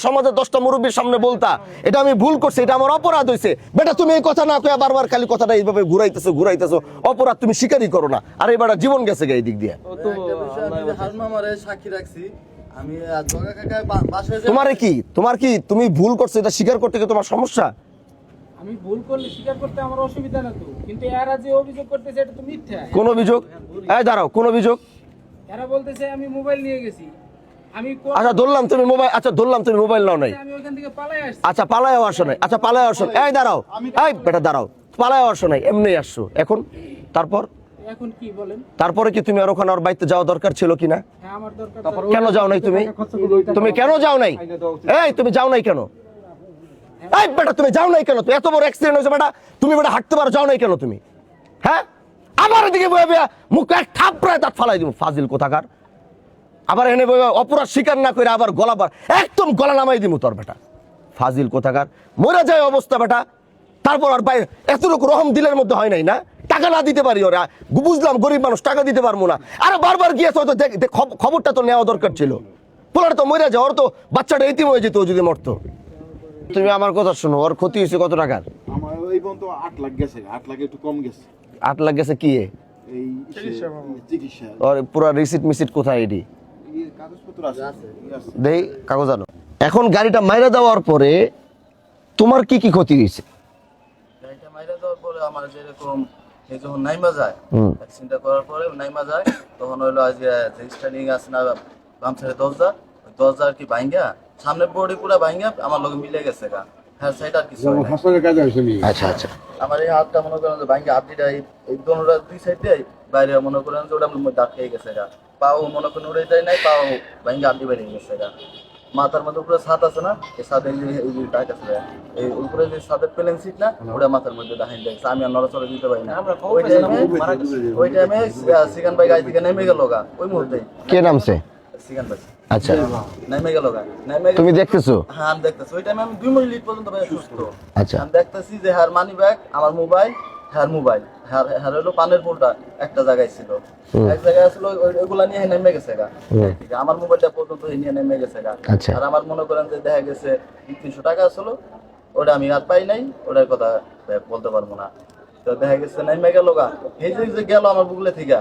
সমাজে 10টা মুরব্বীর সামনে বলতা এটা আমি ভুল করছি, এটা আমার অপরাধ হয়েছে। বেটা তুমি এই কথা না কয়ে বারবার খালি কথাটা এইভাবে ঘুরাইতেছো, অপরাধ তুমি স্বীকারই করো না। আর এই বেটা জীবন গেছে এই দিক দিয়ে। সাক্ষী রাখছি আমি। তোমার কি তুমি ভুল করছো এটা স্বীকার করতে কি তোমার সমস্যা? আমি ভুল করলে স্বীকার করতে আমার অসুবিধা না তো, কিন্তু এরা যে অভিযোগ করতেছে এটা তো মিথ্যা। কোন অভিযোগ? এই দাঁড়াও, কোন অভিযোগ? এরা বলতেছে আমি মোবাইল নিয়ে গেছি। আমি আচ্ছা ধরলাম তুমি মোবাইল নাও নাই। আমি ওখান থেকে পালাই আসছি। আচ্ছা পালায় আসো নাই। এই দাঁড়াও, এই বেটা দাঁড়াও, পালায় আসো নাই, এমনি আসছো। এখন তারপর এখন কি বলেন? তারপরে কি তুমি আর ওখানে ওর বাড়িতে যাওয়া দরকার ছিল কিনা? হ্যাঁ আমার দরকার। কেন যাও নাই তুমি? তুমি কেন যাও নাই? এই তুমি যাও নাই কেন? এই বেটা তুমি যাও নাই কেন? এত বড় অ্যাক্সিডেন্ট হয়েছে বেটা, তুমি বেটা হাঁটতে পারো, যাও নাই কেন তুমি? হ্যাঁ আবার এদিকে বয়ে মুখ এক থাপড়ায় দাঁত ফালাই দিব, ফাজিল কোথাকার। আবার এনে অপরাধ স্বীকার না করে আবার একদম গলা নামাই দিব তোর বেটা, ফাজিল কোথাকার। মরে যায় অবস্থা বেটা। তারপর আর বাইরে এতটুকু রহম দিলের মধ্যে হয় নাই না? টাকা না দিতে পারি ওরা, বুঝলাম গরিব মানুষ, টাকা দিতে পারবো না। আরে বারবার গিয়েছে, হয়তো খবরটা তো নেওয়া দরকার ছিল। পোলার তো মরে যায়, ওর তো বাচ্চাটা এতিম হয়ে যেত যদি মরতো। তুমি আমার কথা শোনো, ওর ক্ষতি হয়েছে কত টাকার? আমার এই পর্যন্ত 8 লাখ গেছে, 8 লাখ একটু কম গেছে। 8 লাখ গেছে কি? এই চিকিৎসা ওর পুরো রিসিট মিসিট কোথায়? এটি এই কাগজপত্র আছে। দেই কাগজ আনো। এখন গাড়িটা মাইরা দেওয়ার পরে তোমার কি কি ক্ষতি হয়েছে? গাড়িটা মাইরা দেওয়ার পরে আমার যেরকম এই যখন নাইমা যায়, অ্যাক্সিডেন্ট করার পরে নাইমা যায়, তখন হইলো আজ যে স্ট্যান্ডিং আছে না বাম সাইডে দরজা, ওই দরজা আর কি ভাঙ্গা, সামনে বডি পুরো ভাঙ্গা আমার লগে মিলে গেছে গা। হ্যাঁ সাইড আর কিছু হয় না। হাসপাতালে কাজ হইছে নি। আচ্ছা আচ্ছা। আমার এই হাতটা মনে করেন যে ভাঙ্গা, আপনিটা এই দোনোটা দুই সাইড দিয়ে বাইরে মনে করেন যে ওটা মধ্যে আটকে গেছে গা। পাও মনে করেন উড়ে যায় নাই, পাও ভাঙ্গা আপনি বেরিয়ে গেছে গা। মাথার মধ্যে উপরে ছাদ আছে না, এই ছাদের এই যে কাজ আছে, এই উপরে যে ছাদের প্লেন সিট না, ওটা মাথার মধ্যে দাহিন দেখছে। আমি আর নড়াচড়া দিতে পারি না। ওই টাইমে সিগান ভাই গাড়ি থেকে নেমে গেল গা ওই মুহূর্তে। কে নামছে? সিগান ভাই আচ্ছা নেমে গেল গা। তুমি দেখতেছো? হ্যাঁ আমি দেখতেছি। ওই টাইমে আমি 2 মিনিট পর্যন্ত ভাই সুস্থ। আচ্ছা আমি দেখতেছি যে হ্যার মানি ব্যাগ, আমার মোবাইল, হ্যার মোবাইল, হ্যার হলো পানের ফুলটা একটা জায়গায় ছিল, এক জায়গায় আসলে ওইগুলা নিয়ে নেমে গেছে গা। ঠিক আছে, আমার মোবাইলটা পর্যন্ত নিয়ে নেমে গেছে গা। আচ্ছা। আর আমার মনে করেন যে দেখা গেছে 300 টাকা ছিল, ওটা আমি আর পাই নাই, ওটার কথা বলতে পারবো না। তো দেখা গেছে নেমে গেল গা। এই যে গেল আমার বুকলে থেকে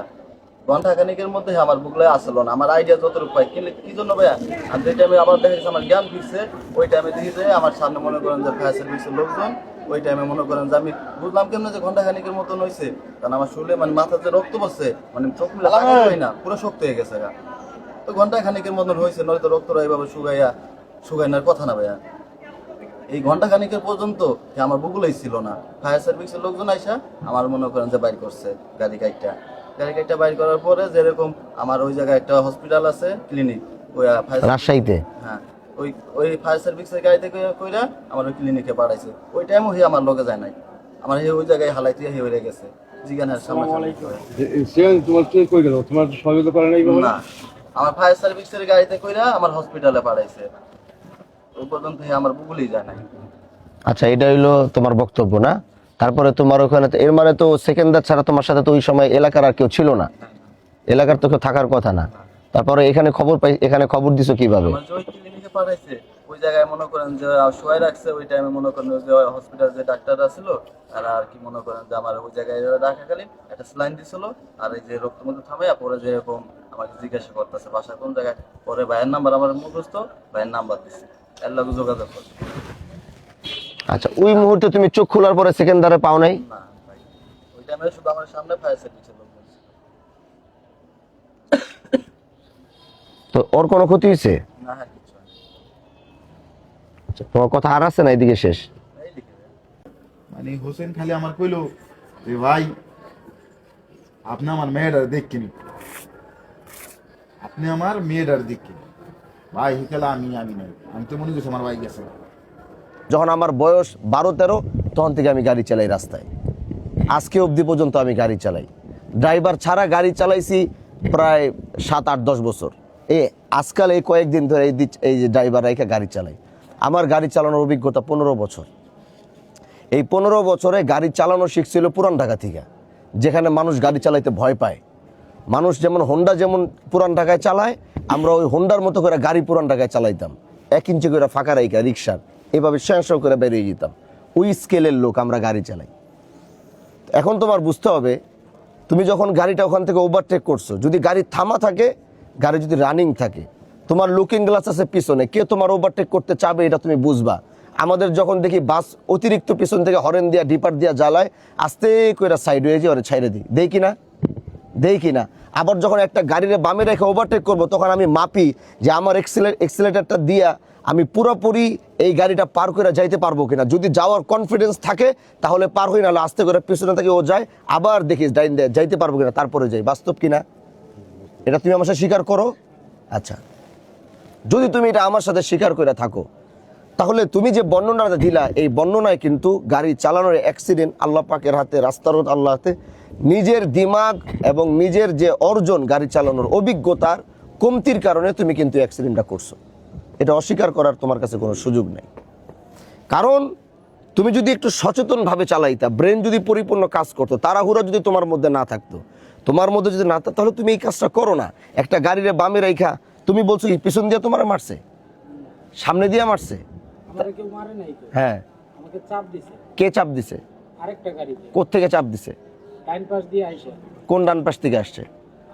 ঘন্টা খানিকের মধ্যে আমার বুকলে আসলো না। আমার আইডিয়া যতটুকু পাই, কি জন্য ভাইয়া, আর যে টাইমে আবার দেখা গেছে আমার জ্ঞান ফিরছে, ওই টাইমে দেখি যে আমার সামনে মনে করেন যে ফায়ার সার্ভিসের লোকজন। ওই টাইমে মনে করেন যে আমি বুঝলাম কেমন যে ঘন্টা খানিকের মতন হয়েছে, কারণ আমার শরীরে মানে মাথার যে রক্ত পড়ছে, মানে চোখ মিলে তাকাতে হয় না, পুরো শক্ত হয়ে গেছে গা। তো ঘন্টা খানিকের মতন হয়েছে, নয়তো রক্তটা এইভাবে শুকাইনার কথা না ভাইয়া। এই ঘন্টা খানিকের পর্যন্ত আমার বুকুলেই ছিল না। ফায়ার সার্ভিসের লোকজন আইসা আমার মনে করেন যে বাইর করছে গাড়ি কাইটটা বাইর করার পরে, যেরকম আমার ওই জায়গায় একটা হসপিটাল আছে, ক্লিনিক, ওই রাজশাহীতে। হ্যাঁ ওই ফায়ার সার্ভিসের গাড়িতে কইরা আমার ওই ক্লিনিকে পাঠাইছে। ওই টাইমও হি আমার লগে যায় নাই, আমার ওই জায়গায় হালাইতে হয়ে গেছে জিজ্ঞাসার সামনে। তোমার কই গেল? তোমার সহযোগিতা করে নাই না, আমার ফায়ার সার্ভিসের গাড়িতে কইরা আমার হসপিটালে পাঠাইছে। ওই পর্যন্ত আমার বুকুলেই যায় নাই। আচ্ছা এটা হইলো তোমার বক্তব্য না? তারপরে তোমার ওখানে এর মানে তো সেকেন্দার ছাড়া তোমার সাথে তো ওই সময় এলাকার আর কেউ ছিল না, এলাকার তো কেউ থাকার কথা না। তারপরে এখানে খবর দিছো কিভাবে? আমার যে ওই ক্লিনিকে পাঠাইছে, ওই জায়গায় মনে করেন যে শোয়াই রাখছে। ওই টাইমে মনে করেন যে হসপিটাল যে ডাক্তাররা ছিল তারা আর কি মনে করেন যে আমার ওই জায়গায় রাখাকালীন একটা স্যালাইন দিছিল। আর এই যে রক্ত মধ্যে থামে পরে যেরকম আমাকে জিজ্ঞাসা করতেছে বাসা কোন জায়গায়, পরে ভাইয়ের নাম্বার আমার মুখস্থ, ভাইয়ের নাম্বার দিচ্ছে, এর লগে যোগাযোগ করছে। আচ্ছা ওই মুহূর্তে তুমি চোখ খোলার পরে সেকেন্দারে পাও নাই? না ভাই, ওই টাইমে শুধু আমার সামনে ফায়ার সার্ভিসের লোক ছিল। তো ওর কোনো ক্ষতি হয়েছে? না হ্যাঁ কিছু হয় না। আচ্ছা তোমার কথা আর আছে না এদিকে শেষ? এই লিখে দেয়। মানে হোসেন খালি আমার কইলো যে ভাই আপনি আমার মেয়েটার দেখকেনি, আপনি আমার মেয়েটার দেখকেনি ভাই। হিকালে আমি নাই, আমি তো মনে করছি আমার ভাই গেছে। যখন আমার বয়স 12-13 তখন থেকে আমি গাড়ি চালাই রাস্তায়, আজকে অবধি পর্যন্ত আমি গাড়ি চালাই। ড্রাইভার ছাড়া গাড়ি চালাইছি প্রায় 7-8-10 বছর। আজকাল এই কয়েকদিন ধরে এই যে ড্রাইভার রেখে গাড়ি চালাই। আমার গাড়ি চালানোর অভিজ্ঞতা 15 বছর। এই 15 বছরে গাড়ি চালানো শিখছিল পুরান ঢাকা থেকে, যেখানে মানুষ গাড়ি চালাইতে ভয় পায়। মানুষ যেমন হোন্ডা যেমন পুরান ঢাকায় চালায়, আমরা ওই হোন্ডার মতো করে গাড়ি পুরান ঢাকায় চালাইতাম। 1 ইঞ্চি করে ফাঁকা রাইকা রিক্সার এভাবে শ্যাঁ করে বেরিয়ে যেতাম। ওই স্কেলের লোক আমরা গাড়ি চালাই। এখন তোমার বুঝতে হবে, তুমি যখন গাড়িটা ওখান থেকে ওভারটেক করছো, যদি গাড়ি থামা থাকে, গাড়ি যদি রানিং থাকে, তোমার লুকিং গ্লাস আছে পিছনে, কে তোমার ওভারটেক করতে চাবে এটা তুমি বুঝবা। আমাদের যখন দেখি বাস অতিরিক্ত পিছন থেকে হরেন দিয়া ডিপার দিয়া জ্বালায়, আস্তে করে সাইড হয়ে যায়, ওরে ছাইড়ে দিই, দেই কি না। আবার যখন একটা গাড়ির বামে রেখে ওভারটেক করবো, তখন আমি মাপি যে আমার এক্সিলেটারটা দিয়া আমি পুরোপুরি এই গাড়িটা পার করে যাইতে পারবো কিনা। যদি যাওয়ার কনফিডেন্স থাকে তাহলে পার হই, নাহলে আস্তে করে পিছনে থেকে ও যায়, আবার দেখি যাইতে পারবো কিনা, তারপরে যাই। বাস্তব কিনা এটা তুমি আমার সাথে স্বীকার করো? আচ্ছা, যদি তুমি এটা আমার সাথে স্বীকার করে থাকো, তাহলে তুমি যে বর্ণনাটা দিলা, এই বর্ণনায় কিন্তু গাড়ি চালানোর অ্যাক্সিডেন্ট আল্লাহ পাকের হাতে, রাস্তার আল্লাহ হাতে, নিজের দিমাগ এবং নিজের যে অর্জন গাড়ি চালানোর অভিজ্ঞতার কমতির কারণে তুমি কিন্তু অ্যাক্সিডেন্টটা করছো। এটা অস্বীকার করার তোমার কাছে কোনো সুযোগ নেই। কারণ তুমি যদি একটু সচেতনভাবে চালাইতা, ব্রেন যদি পরিপূর্ণ কাজ করতো, তাড়াহুড়া যদি তোমার মধ্যে না থাকতো, তাহলে তুমি এই কাজটা করো না। একটা গাড়ির বামে রাইখা তুমি বলছো কি পিছন দিয়ে তোমার মারছে, সামনে দিয়ে মারছে? আমারে কেউ মারে নাই তো। হ্যাঁ, আমাকে চাপ দিছে। কে চাপ দিছে? আরেকটা গাড়িতে। কোত্থেকে চাপ দিছে? ডান পাশ দিয়ে আইসে। কোন ডান পাশ থেকে আসছে?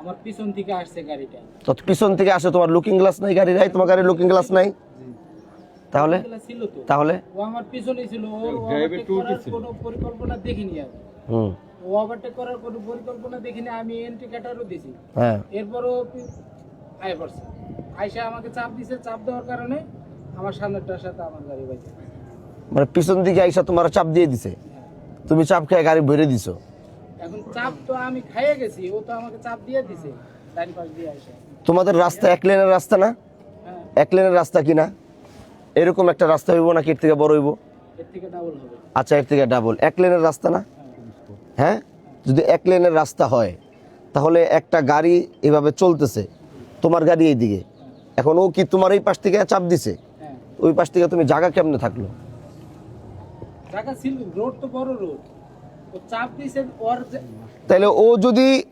আমার পিছন থেকে আসছে গাড়িটা। তো পিছন থেকে আসে, তোমার লুকিং গ্লাস নাই গাড়ির? তোমার গাড়ির লুকিং গ্লাস নাই? তাহলে এগুলা ছিল তো। তাহলে ও আমার পিছনেই ছিল, ও ওভারটেক করার কোনো পরিকল্পনা দেখিনি আমি। ও ওভারটেক করার কোনো পরিকল্পনা দেখিনি, আমি ইন্ডিকেটরও দিছি। হ্যাঁ, এরপরও আয় পড়ছে, আয়সা আমাকে চাপ দিছে। চাপ দেওয়ার কারণে আমার সামনেরটার সাথে আমার গাড়ি বাইছে। মানে পিছন দিকে আইসা তোমার চাপ দিয়ে দিছে, তুমি চাপ খেয়ে গাড়ি ভরে দিছো। এখন চাপ তো আমি খাইয়ে গেছি, ও তো আমাকে চাপ দিয়ে দিছে ডান পাশ দিয়ে আইসা। তোমাদের রাস্তা 1 লেনের রাস্তা না? হ্যাঁ, 1 লেনের রাস্তা কিনা? এরকম একটা রাস্তা হইব নাকি এর থেকে বড় হইব? এর থেকে ডাবল হবে। আচ্ছা, এর থেকে ডাবল। 1 লেনের রাস্তা না? হ্যাঁ, যদি 1 লেনের রাস্তা হয়, তাহলে একটা গাড়ি এভাবে চলতেছে, তোমার গাড়ি এইদিকে, এখন ও কি তোমার এই পাশ থেকে চাপ দিছে? হ্যাঁ, ওই পাশ থেকে তুমি জায়গা কেমনে থাকলো? জায়গা ছিল, রোড তো বড় রোড, ও চাপ দিছে ওর তাহলে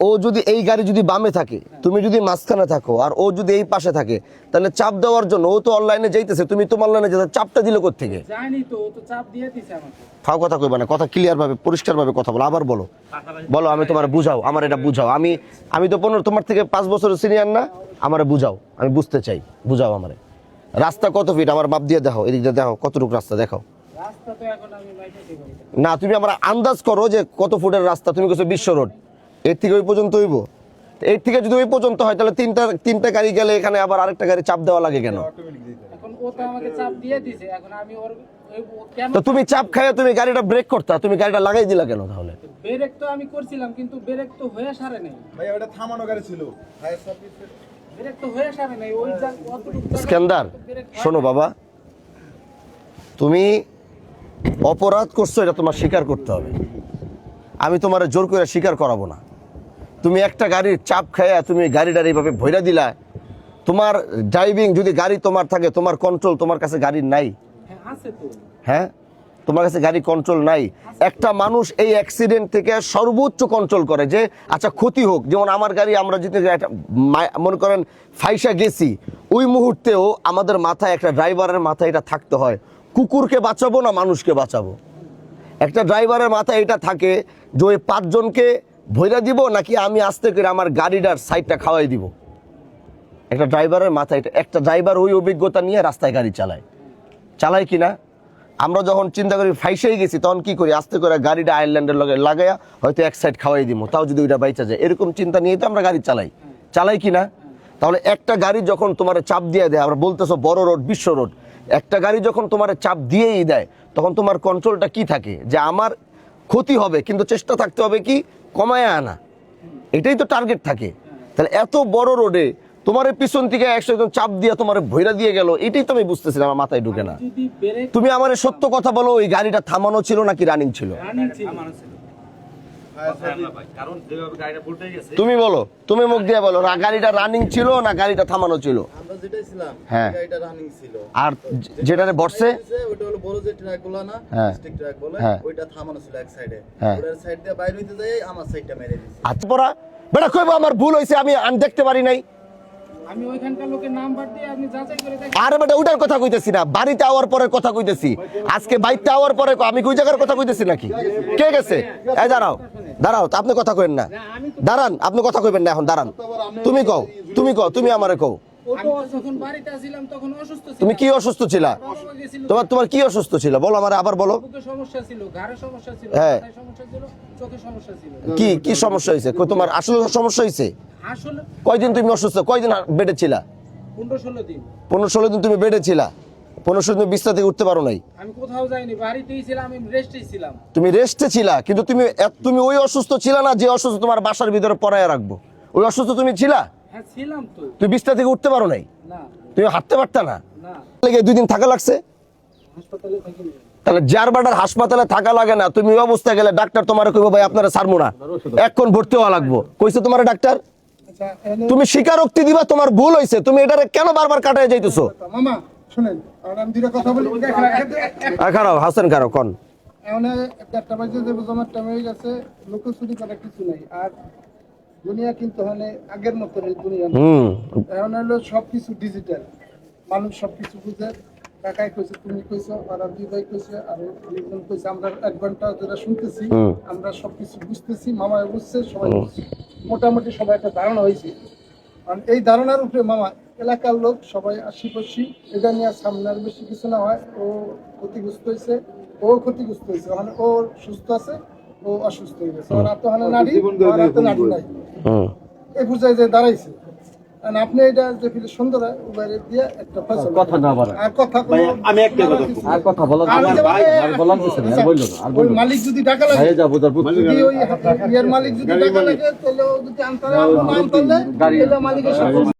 ও যদি এই গাড়ি যদি বামে থাকে, তুমি যদি মাঝখানে থাকো, আর ও যদি এই পাশে থাকে, তাহলে চাপ দেওয়ার জন্য ও তো অনলাইনে যাইতেছে, তুমি তোমার লাইনে যেতে, চাপটা দিল কোত্থেকে? জানি তো, ও তো চাপ দিয়ে দিছে আমাকে। ফাও কথা কইবা না, কথা ক্লিয়ার ভাবে পরিষ্কার ভাবে কথা বলো। আবার বলো, আমি তোমার বুঝাও, আমার এটা বুঝাও। আমি তো তোমার থেকে 5 বছরের সিনিয়র না, আমারে বুঝাও, আমি বুঝতে চাই, বুঝাও আমারে। রাস্তা কত ফিট আমার মাপ দিয়ে দেখো, এদিকে দেখো কতটুকু রাস্তা দেখাও। রাস্তা তো এখন আমি মাইকেছি বলি না, তুমি আমার আন্দাজ করো যে কত ফুটের রাস্তা। তুমি কইছো বিশ্ব রোড, এর থেকে ওই পর্যন্ত হইব? এর থেকে যদি ওই পর্যন্ত হয়, তাহলে তিনটা গাড়ি গেলে এখানে আবার আরেকটা গাড়ি চাপ দেওয়া লাগে কেন? এখন ও তো আমাকে চাপ দিয়ে দিছে, এখন আমি ওর কেন? তো তুমি চাপ খাইয়া তুমি গাড়িটা ব্রেক করতা, তুমি গাড়িটা লাগাই দিলা কেন তাহলে? ব্রেক তো আমি করছিলাম, কিন্তু ব্রেক তো হয়ে সারে নাই। ভাই ওটা থামানো গাড়ি ছিল, ফায়ার সার্ভিসের। ব্রেক তো হয়ে সারে নাই, ওই অতটুকু স্ক্যান্দার, শোনো বাবা, তুমি অপরাধ করছো, এটা তোমার স্বীকার করতে হবে। আমি তোমার জোর করে স্বীকার করাবো না। তুমি একটা গাড়ির চাপ খাইয়া তুমি গাড়িটার এইভাবে ভইরা দিলা। তোমার ড্রাইভিং যদি গাড়ি তোমার থাকে, তোমার কন্ট্রোল তোমার কাছে গাড়ির নাই। হ্যাঁ আছে তো। হ্যাঁ, তোমার কাছে গাড়ি কন্ট্রোল নাই। একটা মানুষ এই অ্যাক্সিডেন্ট থেকে সর্বোচ্চ কন্ট্রোল করে যে আচ্ছা ক্ষতি হোক। যেমন আমার গাড়ি, আমরা যদি মনে করেন ফাইসা গেছি, ওই মুহূর্তেও আমাদের মাথায়, একটা ড্রাইভারের মাথায় এটা থাকতে হয়, কুকুরকে বাঁচাবো না মানুষকে বাঁচাবো। একটা ড্রাইভারের মাথায় এটা থাকে যে ওই 5 জনকে ভইরা দিব নাকি আমি আস্তে করে আমার গাড়িটার সাইডটা খাওয়াই দিব। একটা ড্রাইভারের মাথায় এটা, একটা ড্রাইভার ওই অভিজ্ঞতা নিয়ে রাস্তায় গাড়ি চালায় কিনা? আমরা যখন চিন্তা করি ফাইসেই গেছি, তখন কি করি? আস্তে করে গাড়িটা আয়ারল্যান্ডের লগে লাগাইয়া হয়তো এক সাইড খাওয়াই দিব, তাও যদি ওইটা বাইচা যায়, এরকম চিন্তা নিয়ে তো আমরা গাড়ি চালাই কিনা? তাহলে একটা গাড়ি যখন তোমার চাপ দিয়ে দেয়, আমরা বলতেছো বড় রোড, বিশ্ব রোড, একটা গাড়ি যখন তোমার চাপ দিয়েই দেয়, তখন তোমার কন্ট্রোলটা কি থাকে? যে আমার ক্ষতি হবে, কিন্তু চেষ্টা থাকতে হবে কি কমায় আনা, এটাই তো টার্গেট থাকে। তাহলে এত বড় রোডে তোমার পিছন থেকে 100 জন চাপ দিয়ে তোমার ভইরা দিয়ে গেল, এটাই তো আমি বুঝতেছি না, আমার মাথায় ঢুকে না। যদি ব্রেক তুমি আমার সত্য কথা বলো, ওই গাড়িটা থামানো ছিল নাকি রানিং ছিল? রানিং ছিল। কারণ যেভাবে গাড়িটা ভুলতে গেছে, তুমি বলো, তুমি মুখ দিয়ে বলো, গাড়িটা রানিং ছিল না গাড়িটা থামানো ছিল? আমরা যেটাই ছিলাম, হ্যাঁ। গাড়িটা রানিং ছিল। আর যেটারে বসছে ওটা হলো বড় যে ট্রাক গুলো না, হ্যাঁ। স্টিক ট্রাক বলে, হ্যাঁ। ওইটা থামানো ছিল এক সাইডে। হ্যাঁ। ওটার সাইড দিয়ে বাইরে হইতে যায়, আমার সাইডটা মেরে দিছে। আচ্ছা পড়া বেটা কইবো আমার ভুল হয়েছে, আমি দেখতে পারি নাই। আমি ওইখানকার লোকের নাম্বার দিয়ে আপনি যাচাই করে দেখেন। আরে বেটা ওটার কথা কইতেছি না, বাড়িতে আওয়ার পরে কথা কইতেছি। আজকে বাইতে আওয়ার পরে আমি কই জায়গার কথা কইতেছি নাকি? কে গেছে? এই দাঁড়াও দাঁড়াও, তো আপনি কথা কইবেন না, দাঁড়ান, আপনি কথা কইবেন না এখন, দাঁড়ান। তুমি কও, তুমি আমারে কও, আমি তো যখন বাড়িতে ছিলাম তখন অসুস্থ ছিলাম। তুমি কি অসুস্থ ছিলা? বাবা গেছিল, তোমার কি অসুস্থ ছিল বলো আমারে, আবার বলো। বুকে সমস্যা ছিল, ঘাড়ে সমস্যা ছিল, হ্যাঁ। মাথায় সমস্যা ছিল, চোখে সমস্যা ছিল। কি সমস্যা হয়েছে? তোমার আসলে সমস্যা হয়েছে? আসলে কয়দিন তুমি অসুস্থ, কয়দিন বেডে ছিলা? 15-16 দিন 15-16 দিন তুমি বেডে ছিলা, 15-16 দিন বিছনা থেকে উঠতে পারো নাই। আমি কোথাও যাইনি, বাড়িতেই ছিলাম, আমি রেস্টেই ছিলাম। তুমি রেস্টে ছিলা, কিন্তু তুমি ওই অসুস্থ ছিলা না যে অসুস্থ তোমার বাসার ভিতরে পড়ায় রাখবো, ওই অসুস্থ তুমি ছিলা? হ্যাঁ ছিলাম তো। তুমি বিছনা থেকে উঠতে পারো নাই, না তুমি হাঁটতে পারতা না, না, লেগে 2 দিন থাকা লাগছে। হাসপাতালে থাকিনি। তাহলে যার বাটার হাসপাতালে থাকা লাগে না, তুমি ওই অবস্থায় গেলে ডাক্তার তোমার কইবো ভাই আপনারা ছাড়বো না, এখন ভর্তি হওয়া লাগবো, কইছে তোমার ডাক্তার? আচ্ছা এনে তুমি স্বীকারোক্তি দিবা তোমার ভুল হয়েছে, তুমি এটারে কেন বারবার কাটায় যাইতেছো? মামা শুনেন, আর আমি দুটো কথা বলি। খারাপ হাসান কারো কন। এখন 1:30 বাজে যে জমার টাইম হয়ে গেছে, লোকের চুরি করা কিছু নাই। আর দুনিয়া কিন্তু মানে আগের মতো এই দুনিয়া না। এখন হলো সবকিছু ডিজিটাল, মানুষ সবকিছু বুঝে। কাকাই কইছে, তুমি কইছো, আর দুই ভাই কইছে, আর একজন কইছে। আমরা 1 ঘন্টা যেটা শুনতেছি, আমরা সবকিছু বুঝতেছি, মামায় বুঝছে, সবাই বুঝছে। মোটামুটি সবাই একটা ধারণা হয়েছে। কারণ এই ধারণার উপরে মামা এলাকার লোক সবাই আশিপাশি, এটা নিয়ে সামনের বেশি কিছু না হয়। ও ক্ষতিগ্রস্ত হয়েছে, ও ক্ষতিগ্রস্ত হয়েছে, মানে ও সুস্থ আছে, ও অসুস্থ হয়ে গেছে। ওর হাতে মানে নারী, ওর হাতে নারী নাই, এই বুঝায় যে দাঁড়াইছে। আর আপনি এটা যে ফিরে সুন্দর হয়, বাইরে দিয়ে একটা ফসল কথা না বলা। আর কথা ভাই, কোনো- আমি একটা কথা আর কথা বলার আর আমার যে ভাই মানে- আর বলার কিছু নেই, আর বললো না, আর ওই বললো না। মালিক যদি টাকা লাগে, ভাইয়ে যা বোঝার বুঝছি। যদি ওই ইয়ের মালিক যদি টাকা লাগে, তাহলে ও যদি আনতে পারে, আনতে পারলে, তাহলে মালিকের সাথে